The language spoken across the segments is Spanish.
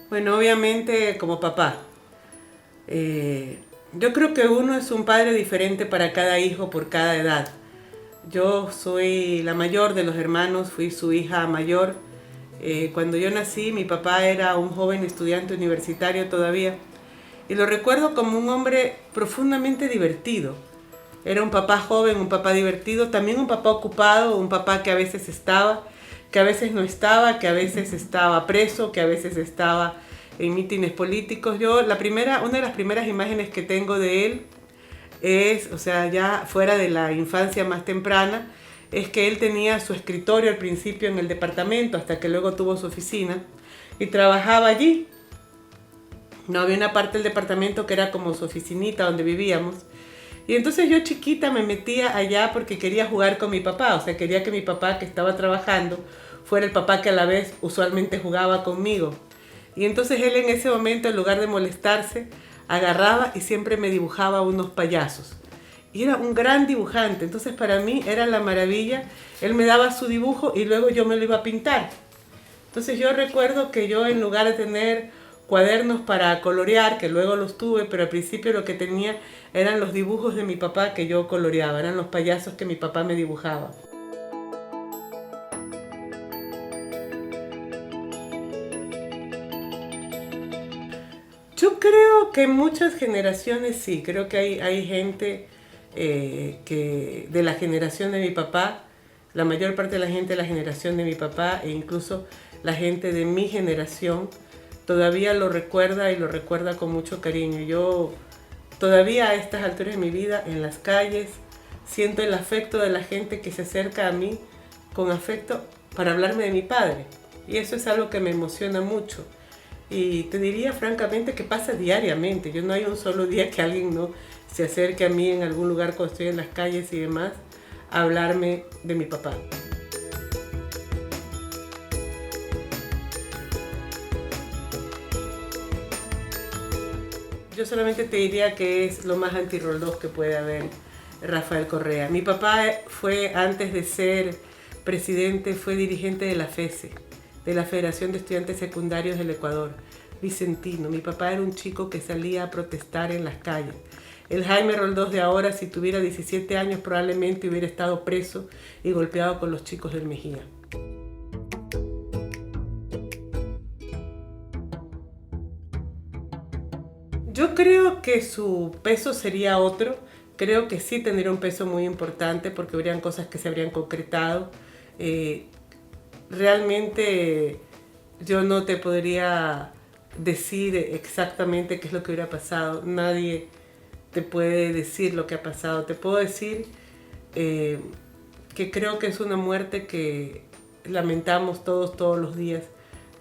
Bueno, obviamente como papá. Yo creo que uno es un padre diferente para cada hijo por cada edad. Yo soy la mayor de los hermanos, fui su hija mayor. Cuando yo nací, mi papá era un joven estudiante universitario todavía. Y lo recuerdo como un hombre profundamente divertido. Era un papá joven, un papá divertido, también un papá ocupado, un papá que a veces estaba, que a veces no estaba, que a veces estaba preso, que a veces estaba en mítines políticos. Una de las primeras imágenes que tengo de él es, o sea, ya fuera de la infancia más temprana, es que él tenía su escritorio al principio en el departamento, hasta que luego tuvo su oficina, y trabajaba allí. No había una parte del departamento que era como su oficinita donde vivíamos. Y entonces yo chiquita me metía allá porque quería jugar con mi papá, o sea, quería que mi papá que estaba trabajando fuera el papá que a la vez usualmente jugaba conmigo. Y entonces él en ese momento, en lugar de molestarse, agarraba y siempre me dibujaba unos payasos. Y era un gran dibujante, entonces para mí era la maravilla. Él me daba su dibujo y luego yo me lo iba a pintar. Entonces yo recuerdo que yo, en lugar de tener cuadernos para colorear, que luego los tuve, pero al principio lo que tenía eran los dibujos de mi papá que yo coloreaba, eran los payasos que mi papá me dibujaba. Yo creo que en muchas generaciones sí, creo que hay gente que de la generación de mi papá, la mayor parte de la gente de la generación de mi papá e incluso la gente de mi generación todavía lo recuerda y lo recuerda con mucho cariño. Yo todavía a estas alturas de mi vida en las calles siento el afecto de la gente que se acerca a mí con afecto para hablarme de mi padre. Y eso es algo que me emociona mucho. Y te diría francamente que pasa diariamente. Yo no hay un solo día que alguien no se acerque a mí en algún lugar cuando estoy en las calles y demás a hablarme de mi papá. Yo solamente te diría que es lo más anti-Roldós que puede haber Rafael Correa. Mi papá fue, antes de ser presidente, fue dirigente de la FESE, de la Federación de Estudiantes Secundarios del Ecuador, vicentino. Mi papá era un chico que salía a protestar en las calles. El Jaime Roldós de ahora, si tuviera 17 años, probablemente hubiera estado preso y golpeado con los chicos del Mejía. Yo creo que su peso sería otro. Creo que sí tendría un peso muy importante porque habrían cosas que se habrían concretado. Eh, Realmente yo no te podría decir exactamente qué es lo que hubiera pasado. Nadie te puede decir lo que ha pasado. Te puedo decir eh, que creo que es una muerte que lamentamos todos los días.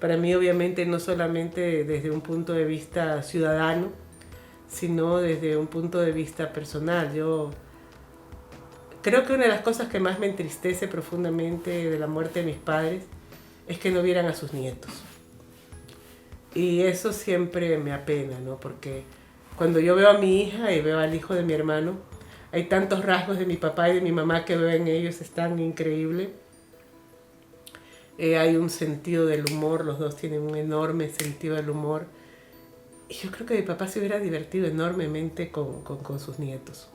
Para mí, obviamente, no solamente desde un punto de vista ciudadano, sino desde un punto de vista personal. Yo creo que una de las cosas que más me entristece profundamente de la muerte de mis padres es que no vieran a sus nietos. Y eso siempre me apena, ¿no? Porque cuando yo veo a mi hija y veo al hijo de mi hermano, hay tantos rasgos de mi papá y de mi mamá que veo en ellos, es tan increíble. Hay un sentido del humor, los dos tienen un enorme sentido del humor. Y yo creo que mi papá se hubiera divertido enormemente con sus nietos.